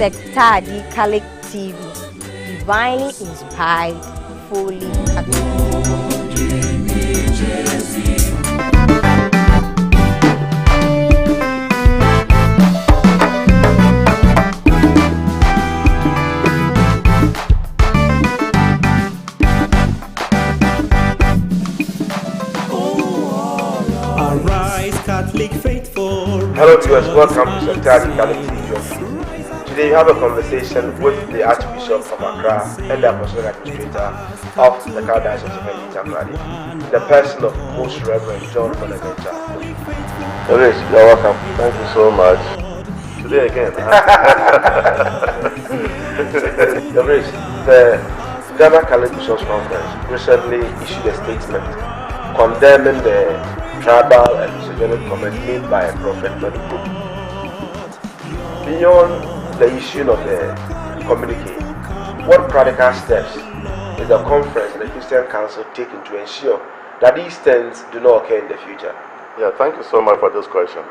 Sectadi Catholic TV, divinely inspired, fully Catholic. Hello viewers, welcome to Sectari Catholic TV. Today we have a conversation with the Archbishop of Accra and the Apostolic Administrator of the Diocese of Takoradi, the person of Most Reverend John Bonaventure. Yes, you're welcome. Thank you so much. Today again. The Ghana Catholic Bishops Conference recently issued a statement condemning the tribal and misogynic comment made by a prophet Medico. Beyond the issue of the communique, what practical steps is the conference and the Christian Council taking to ensure that these things do not occur in the future? Yeah, thank you so much for this question.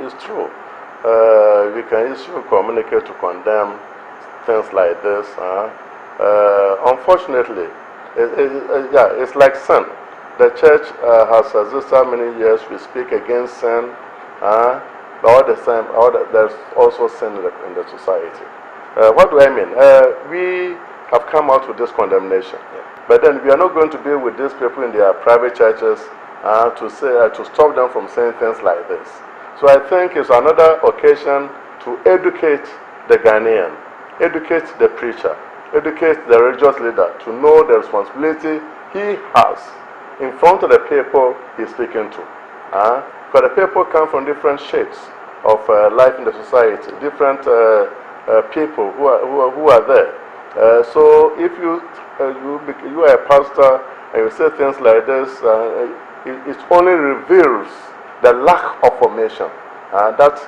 It's true. We can issue a communique to condemn things like this. Unfortunately, it's like sin. The church has existed many years. We speak against sin, but all the same, there's also sin in the society. What do I mean? We have come out with this condemnation, but then we are not going to be with these people in their private churches to stop them from saying things like this. So I think it's another occasion to educate the Ghanaian, educate the preacher, educate the religious leader to know the responsibility he has in front of the people he's speaking to. Because the people come from different shapes of life in the society, different people who are there. So if you are a pastor and you say things like this, it only reveals the lack of formation that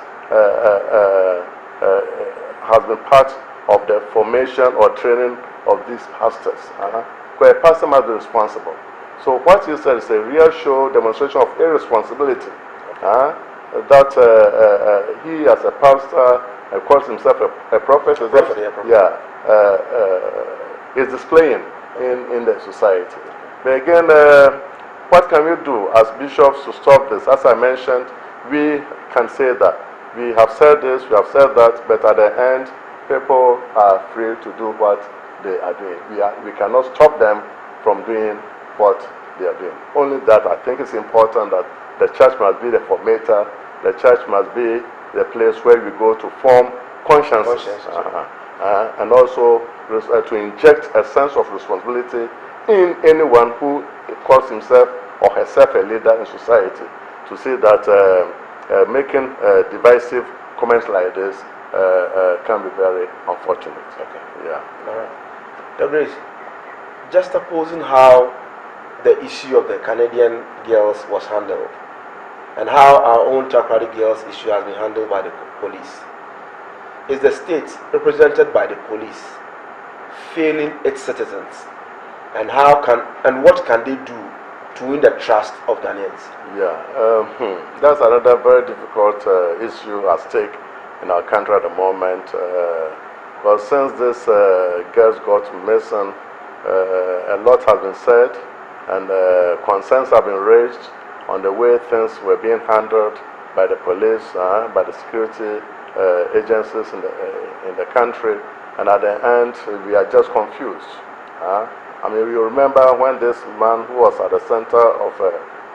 has been part of the formation or training of these pastors. Because a pastor must be responsible. So what you said is a real show demonstration of irresponsibility. That he as a pastor calls himself a prophet. Is displaying in the society. But again, what can we do as bishops to stop this? As I mentioned, we can say that. We have said this, we have said that, but at the end, people are free to do what they are doing. We cannot stop them from doing what they are doing. Only that I think it's important that the church must be the formator, the church must be the place where we go to form consciences. And also to inject a sense of responsibility in anyone who calls himself or herself a leader in society, to see that making divisive comments like this can be very unfortunate. Okay. Yeah. All right. Dr. Grace, just opposing how the issue of the Canadian girls was handled and how our own Takoradi girls issue has been handled by the police. Is the state represented by the police failing its citizens? And what can they do to win the trust of Ghanaians? Yeah, that's another very difficult issue at stake in our country at the moment. But since this girls got missing, a lot has been said, and concerns have been raised on the way things were being handled by the police, by the security agencies in the country, and at the end we are just confused. I mean, you remember when this man who was at the center of,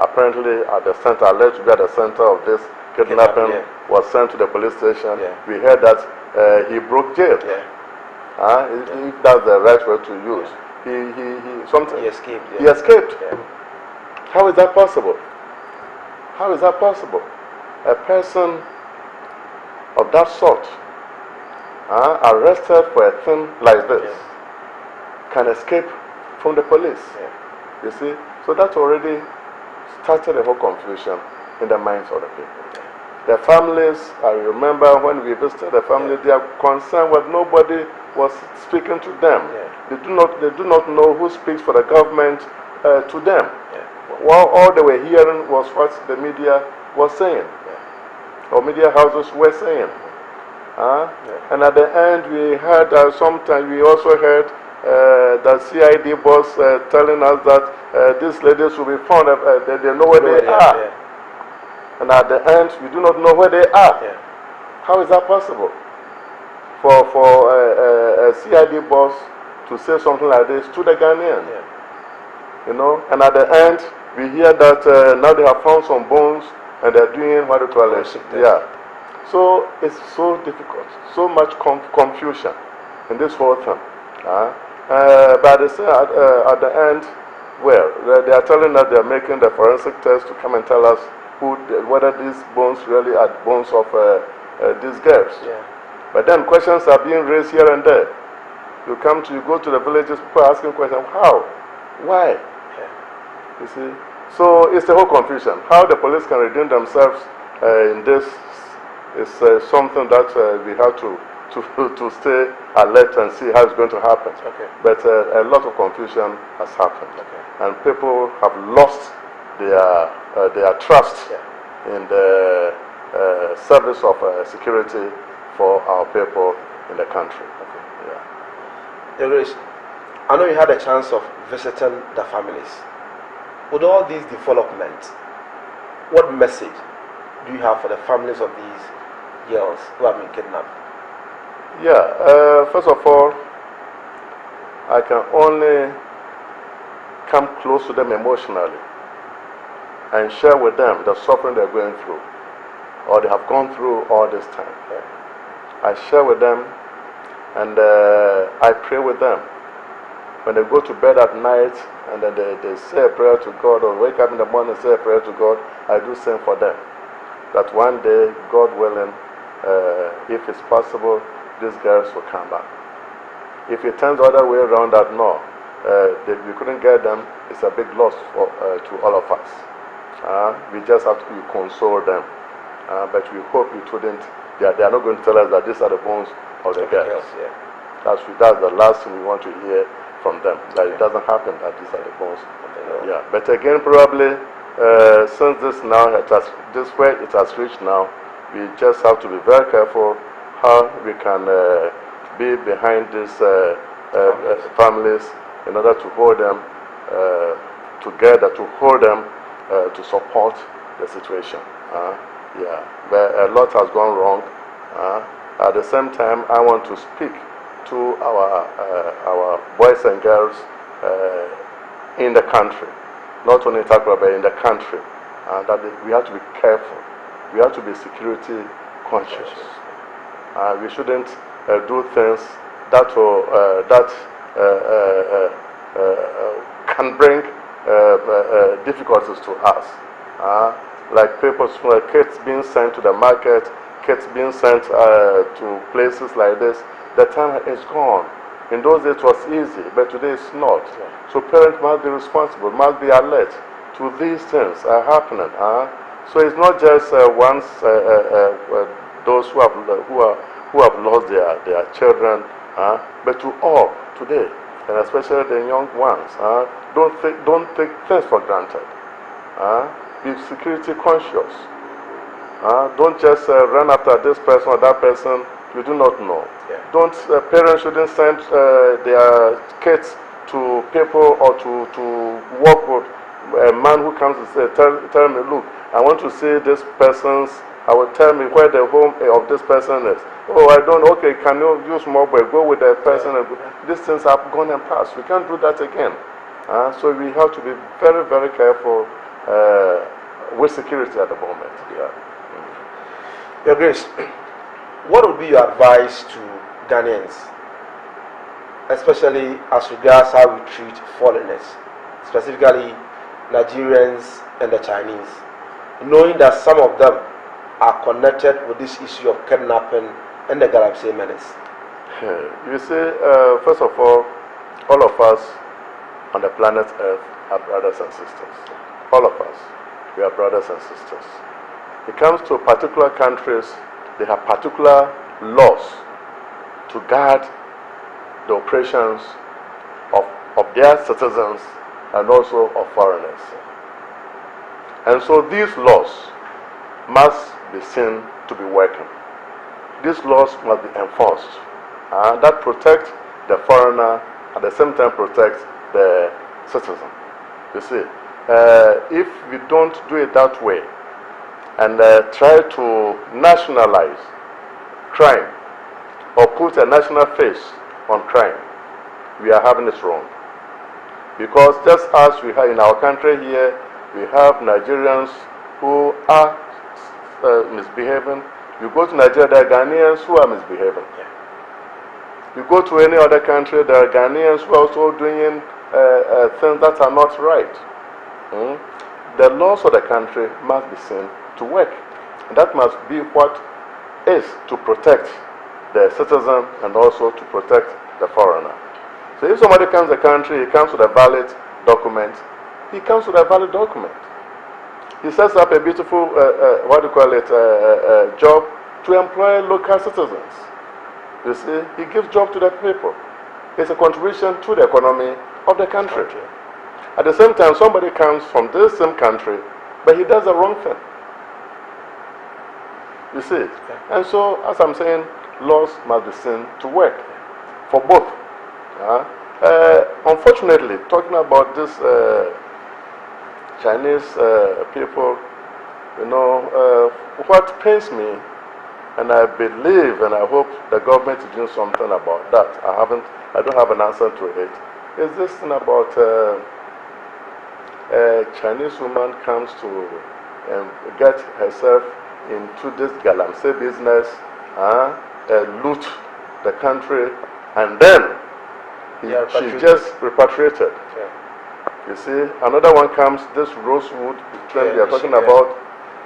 apparently at the center, alleged to be at the center of this kidnapping, was sent to the police station. We heard that he broke jail. If that's the right word to use. He escaped. He escaped. How is that possible? How is that possible? A person of that sort, arrested for a thing like this, can escape from the police. You see? So that already started a whole confusion in the minds of the people. The families, I remember when we visited the family, they are concerned when nobody was speaking to them. They do not know who speaks for the government to them. Well, all they were hearing was what the media was saying, or media houses were saying. And at the end, we heard sometimes we also heard the CID boss telling us that these ladies will be found. They know where they are. Yeah. And at the end, we do not know where they are. Yeah. How is that possible? For a CID boss to say something like this to the Ghanaian? Yeah. You know, and at the end, we hear that now they have found some bones and they're doing what they call it. Yeah. So it's so difficult, so much confusion in this whole thing. But they say at the end, well, they are telling us they are making the forensic test to come and tell us whether these bones really are bones of these girls. Yeah. But then questions are being raised here and there. You go to the villages, people are asking questions, how? Why? Yeah. You see? So it's the whole confusion. How the police can redeem themselves in this is something that we have to stay alert and see how it's going to happen. Okay. But a lot of confusion has happened. Okay. And people have lost their trust in the service of security for our people in the country. Okay. Yeah. Your Grace, I know you had a chance of visiting the families. With all these developments, what message do you have for the families of these girls who have been kidnapped? Yeah, first of all, I can only come close to them emotionally and share with them the suffering they're going through or they have gone through all this time. I share with them and I pray with them. When they go to bed at night and then they say a prayer to God or wake up in the morning and say a prayer to God, I do same for them. That one day, God willing, if it's possible, these girls will come back. If it turns the other way around that no, we couldn't get them, it's a big loss to all of us. We just have to console them. But we hope they are not going to tell us that these are the bones of the girls. Yeah. That's the last thing we want to hear from them. That it doesn't happen that these are the bones. Yeah. But again, probably since this where it has reached now, we just have to be very careful how we can be behind these families in order to hold them together, to hold them to support the situation. Yeah, but a lot has gone wrong. At the same time, I want to speak to our boys and girls in the country, not only in Takra, but in the country, that we have to be careful. We have to be security conscious. We shouldn't do things that can bring difficulties to us. Like kids being sent to the market, kids being sent to places like this. The time is gone. In those days it was easy, but today it's not. So parents must be responsible, must be alert to these things are happening. So it's not just those who have lost their children, but to all today, and especially the young ones. Don't take things for granted. Be security conscious. Don't just run after this person or that person you do not know. Yeah. Parents shouldn't send their kids to people or to work with a man who comes and say, tell me, look, I want to see this person's, I will tell me where the home of this person is. Oh, I don't, okay, can you use mobile, go with the person. These things have gone and passed. We can't do that again. So we have to be very, very careful with security at the moment. Yeah. Your Grace, what would be your advice to Ghanaians, especially as regards how we treat foreigners, specifically Nigerians and the Chinese, knowing that some of them are connected with this issue of kidnapping and the Galamsey menace? You see, first of all of us on the planet Earth are brothers and sisters. All of us, we are brothers and sisters. It comes to particular countries, they have particular laws to guard the operations of their citizens and also of foreigners. And so these laws must be seen to be working. these laws must be enforced. That protect the foreigner, at the same time protect the citizen. You see, if we don't do it that way and try to nationalize crime or put a national face on crime, we are having it wrong. Because just as we have in our country here, we have Nigerians who are misbehaving. You go to Nigeria, there are Ghanaians who are misbehaving. You go to any other country, there are Ghanaians who are also doing things that are not right. The laws of the country must be seen to work. And that must be what is to protect the citizen and also to protect the foreigner. So if somebody comes to the country, he comes with a valid document, he comes with a valid document. He sets up a beautiful, job to employ local citizens. You see, he gives job to the people. It's a contribution to the economy of the country. At the same time, somebody comes from this same country, but he does the wrong thing. You see? And so, as I'm saying, laws must be seen to work for both. Unfortunately, talking about this Chinese people, what pains me, and I believe and I hope the government is doing something about that. I don't have an answer to it. Is this thing about a Chinese woman comes to get herself into this galamsey business, loot the country, and then she just repatriated. You see, another one comes, this Rosewood trend we are talking about,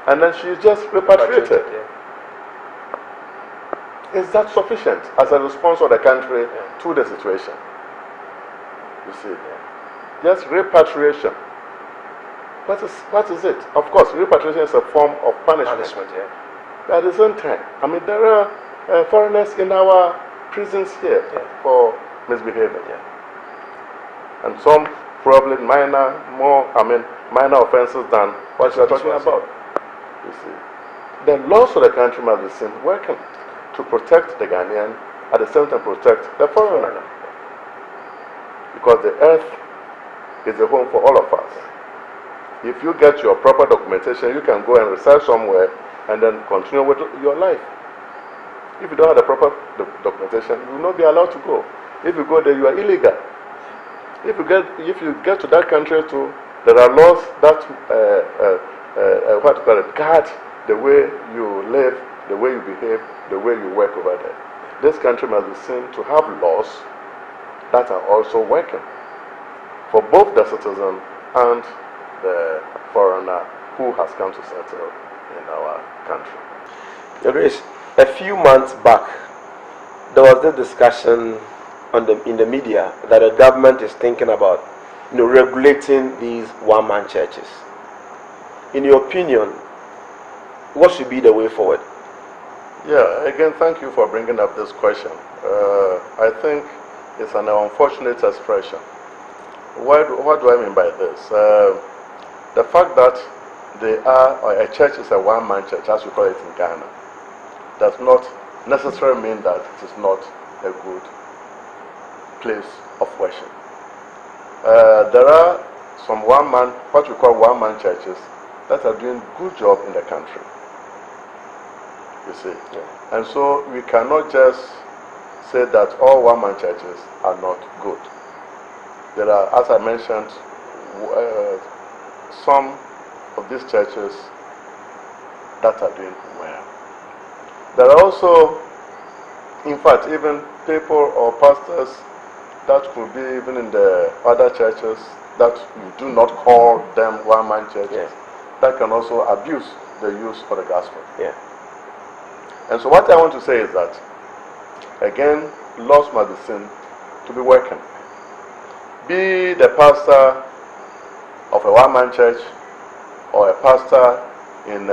and then she just repatriated. Is that sufficient as a response of the country to the situation? You see, just repatriation. What is it? Of course, repatriation is a form of punishment. But at the same time, I mean, there are foreigners in our prisons here for misbehaving. And some probably minor offenses than what you are talking about. You see, the laws of the country must be seen working to protect the Ghanaian, at the same time protect the foreigner. Because the earth is a home for all of us. If you get your proper documentation, you can go and reside somewhere and then continue with your life. If you don't have the proper documentation, you will not be allowed to go. If you go there, you are illegal. If you get to that country too, there are laws that guard the way you live, the way you behave, the way you work over there. This country must be seen to have laws that are also working for both the citizen and the foreigner who has come to settle in our country. Your Grace, a few months back, there was this discussion in the media that the government is thinking about regulating these one-man churches. In your opinion, what should be the way forward? Yeah, again, thank you for bringing up this question. I think it's an unfortunate expression. What do I mean by this? The fact that a church is a one-man church, as we call it in Ghana, does not necessarily mean that it is not a good place of worship. There are some what we call one-man churches that are doing good job in the country. You see, and so we cannot just say that all one-man churches are not good. There are, as I mentioned, some of these churches that are doing well. There are also, in fact, even people or pastors that could be even in the other churches that you do not call them one-man churches, that can also abuse the use of the gospel. And so what I want to say is that, again, laws must be seen to be working. Be the pastor of a one-man church or a pastor in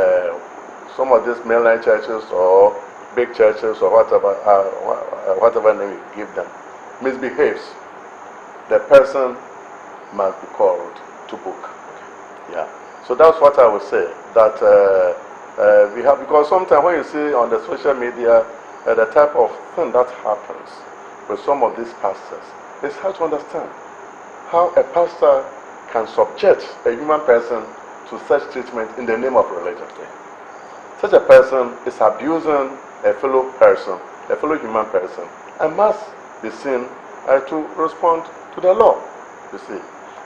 some of these mainline churches or big churches or whatever name you give them, misbehaves, the person must be called to book. So that's what I would say, that we have, because sometimes when you see on the social media the type of thing that happens with some of these pastors, it's hard to understand how a pastor can subject a human person to such treatment in the name of religion. Such a person is abusing a fellow person, a fellow human person, and must be seen to respond to the law, you see.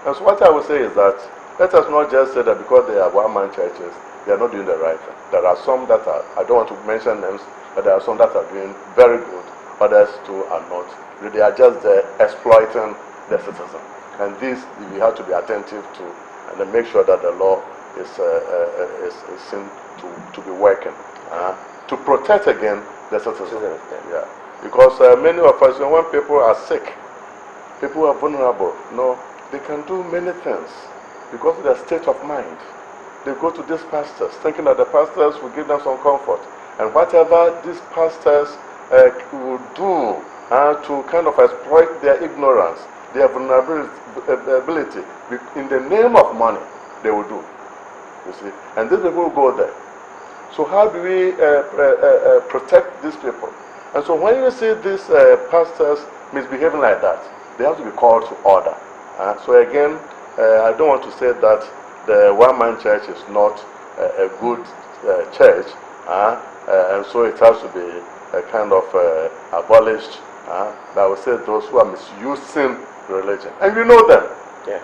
And so what I would say is that let us not just say that because they are one-man churches, they are not doing the right thing. There are some that are, I don't want to mention names, but there are some that are doing very good, others too are not. They are just exploiting the citizen. And this we have to be attentive to and then make sure that the law is seen to be working. To protect again the citizen. Yeah. Because many of us, when people are sick, people are vulnerable, they can do many things because of their state of mind. They go to these pastors thinking that the pastors will give them some comfort. And whatever these pastors will do to kind of exploit their ignorance, their vulnerability, in the name of money, they will do. You see? And these people will go there. So how do we protect these people? And so when you see these pastors misbehaving like that, they have to be called to order. So again, I don't want to say that the one-man church is not a good church, and so it has to be kind of abolished. But I would say those who are misusing religion, and you know them. Yeah.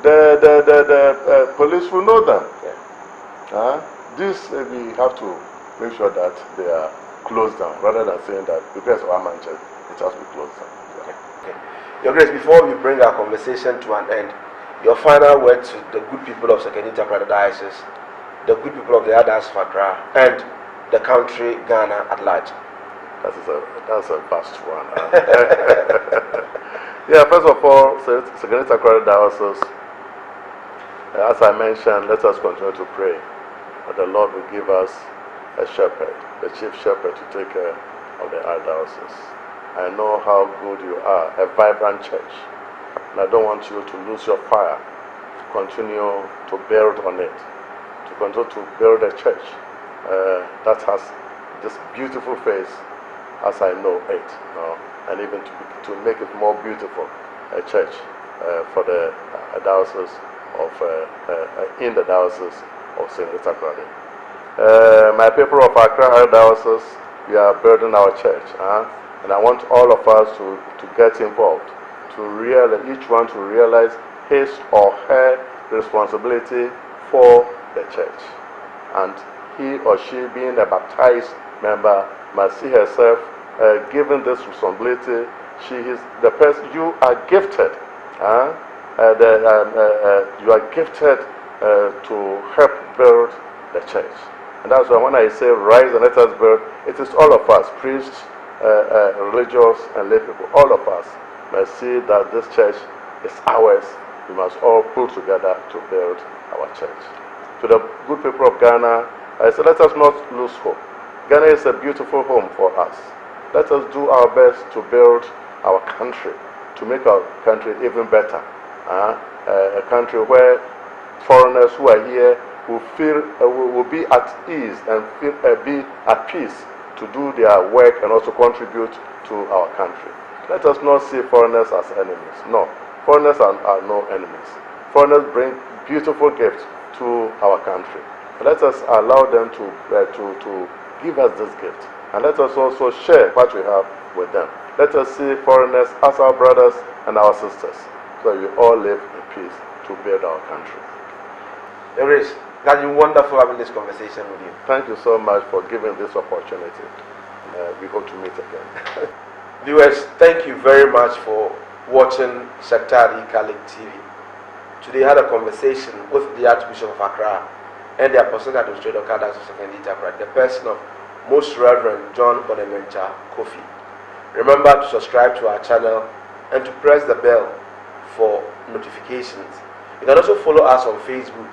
The police will know them. Yeah. This we have to make sure that they are closed down, rather than saying that because of one-man church, it has to be closed down. Okay. Your Grace, before we bring our conversation to an end, your final word to the good people of Sekenita Diocese, the good people of the Others of Accra, and the country Ghana at large. That's a vast one. Yeah, first of all, Sekenita Diocese, as I mentioned, let us continue to pray that the Lord will give us a shepherd, the chief shepherd, to take care of the Archdiocese. I know how good you are, a vibrant church. And I don't want you to lose your fire, to continue to build on it, to continue to build a church that has this beautiful face as I know it, and even to make it more beautiful, a church for the diocese of, in the diocese of St. Rita. My people of Accra Diocese, we are building our church, and I want all of us to get involved, to realize, each one to realize his or her responsibility for the church. And he or she, being a baptized member, must see herself given this responsibility. She is the person, you are gifted. You are gifted to help build the church. And that's why when I say rise and let us build, it is all of us, priests, religious and lay people, all of us must see that this church is ours. We must all pull together to build our church. To the good people of Ghana, I say let us not lose hope. Ghana is a beautiful home for us. Let us do our best to build our country, to make our country even better. A country where foreigners who are here will be at ease and be at peace to do their work and also contribute to our country. Let us not see foreigners as enemies. No, foreigners are no enemies. Foreigners bring beautiful gifts to our country. Let us allow them to give us this gift, and let us also share what we have with them. Let us see foreigners as our brothers and our sisters, so we all live in peace to build our country. Grace, that's been wonderful having this conversation with you. Thank you so much for giving this opportunity. We hope to meet again. Viewers, thank you very much for watching Shaktari Catholic TV. Today I had a conversation with the Archbishop of Accra and the Apostolic Administrator of Sekenita, the person of Most Reverend John Bonaventure Kwofie. Remember to subscribe to our channel and to press the bell for notifications. You can also follow us on Facebook